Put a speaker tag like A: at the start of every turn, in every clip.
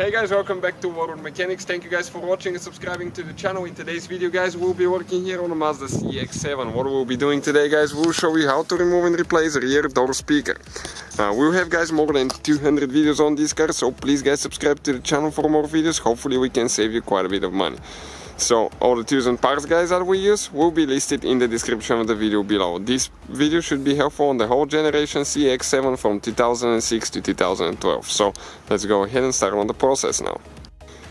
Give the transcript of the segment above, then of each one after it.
A: Hey guys, welcome back to World Mechanics. Thank you guys for watching and subscribing to the channel. In today's video guys, we'll be working here on a Mazda CX7. What we'll be doing today guys, we'll show you how to remove and replace a rear door speaker. We'll have guys more than 200 videos on this car, so please guys subscribe to the channel for more videos. Hopefully we can save you quite a bit of money. So all the tools and parts guys that we use will be listed in the description of the video below. This video should be helpful on the whole generation CX7 from 2006 to 2012. So let's go ahead and start on the process now.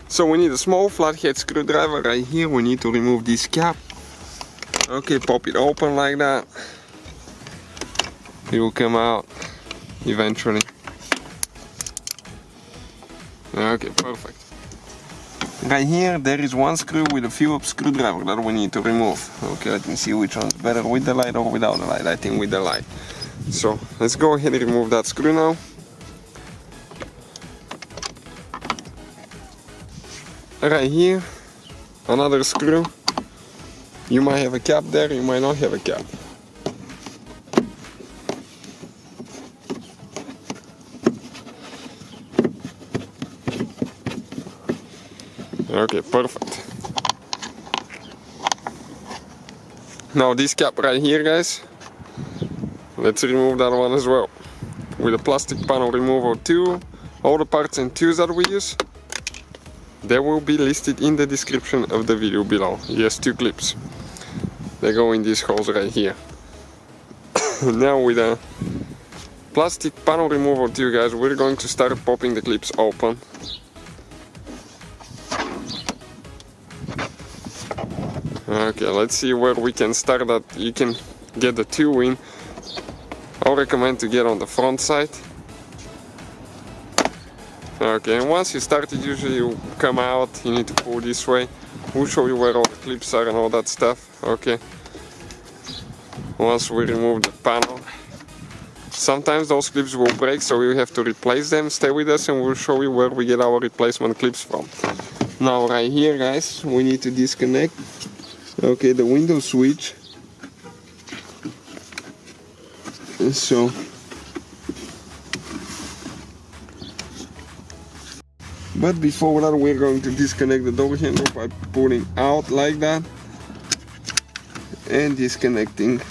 A: So we need a small flathead screwdriver right here. We need to remove this cap. Okay, pop it open like that. It will come out eventually. Okay, perfect. Right here there is one screw with a Phillips screwdriver that we need to remove. Okay, let me see which one's better, with the light or without the light. I think with the light. So let's go ahead and remove that screw now. Right here, another screw. You might have a cap there, you might not have a cap. Okay, perfect. Now this cap right here guys, let's remove that one as well. With a plastic panel removal tool, all the parts and tools that we use, they will be listed in the description of the video below. Yes, 2 clips. They go in these holes right here. Now with a plastic panel removal tool guys, we're going to start popping the clips open. Okay, let's see where we can start that. You can get the tool in. I'll recommend to get on the front side. Okay, and once you start it, usually you come out, you need to pull this way. We'll show you where all the clips are and all that stuff. Okay. Once we remove the panel, sometimes those clips will break, so we have to replace them. Stay with us and we'll show you where we get our replacement clips from. Now right here guys, we need to disconnect. Okay, the window switch. So but before that we're going to disconnect the door handle by pulling out like that and disconnecting.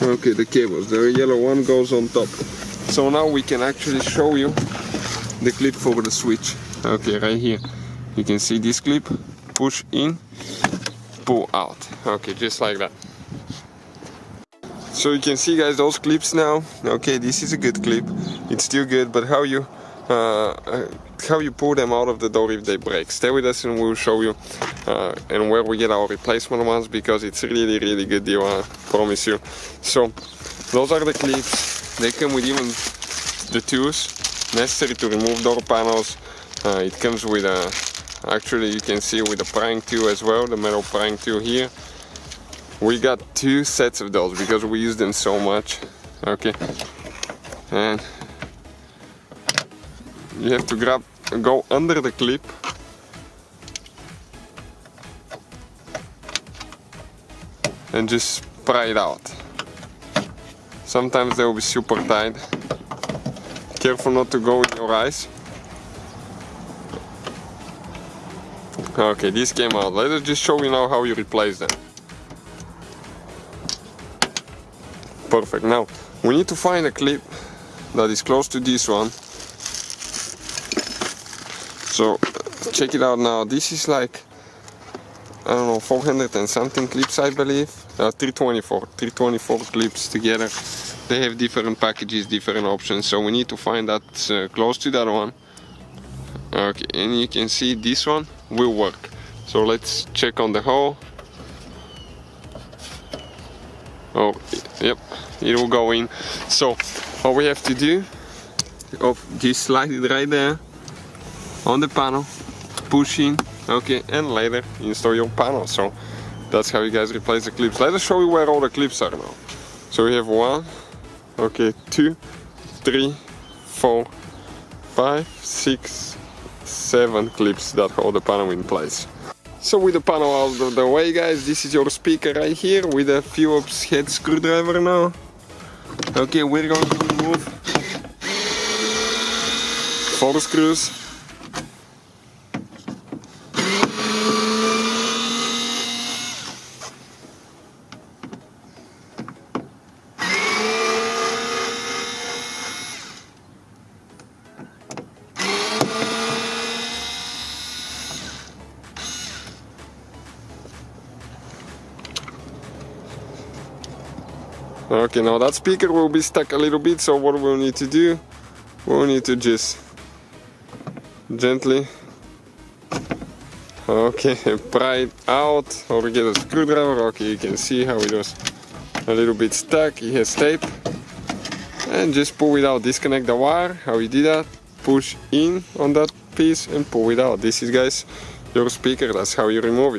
A: Okay, the cables, the yellow one goes on top. So now we can actually show you the clip for the switch. Okay, right here you can see this clip, push in, pull out. Okay, just like that. So you can see guys those clips now. Okay, this is a good clip, it's still good, but how you pull them out of the door if they break. Stay with us and we'll show you and where we get our replacement ones, because it's really good deal, I promise you. So those are the clips. They come with even the tools necessary to remove door panels. It comes with a, actually you can see with a prying tool as well, the metal prying tool here. We got 2 sets of those because we use them so much. Okay, and you have to go under the clip and just pry it out. Sometimes they will be super tight. Careful not to go in your eyes. Okay, this came out. Let us just show you now how you replace them. Perfect. Now we need to find a clip that is close to this one. So check it out now. This is like, I don't know, 400 and something clips I believe. 324 clips together. They have different packages, different options, so we need to find that close to that one. Okay, and you can see this one will work. So let's check on the hole. Oh, yep, it will go in. So all we have to do, just slide it right there on the panel, push in, okay, and later install your panel. So that's how you guys replace the clips. Let us show you where all the clips are now. So we have 1, okay, 2, 3, 4, 5, 6, 7 clips that hold the panel in place. So with the panel out of the way guys, this is your speaker right here with a Phillips head screwdriver now. Okay, we're going to remove 4 screws. Okay, now that speaker will be stuck a little bit, so what we'll need to do, we'll need to just gently, okay, pry it out, or get a screwdriver. Okay, you can see how it was a little bit stuck. It has tape, and just pull it out, disconnect the wire. How you do that, push in on that piece and pull it out. This is, guys, your speaker. That's how you remove it.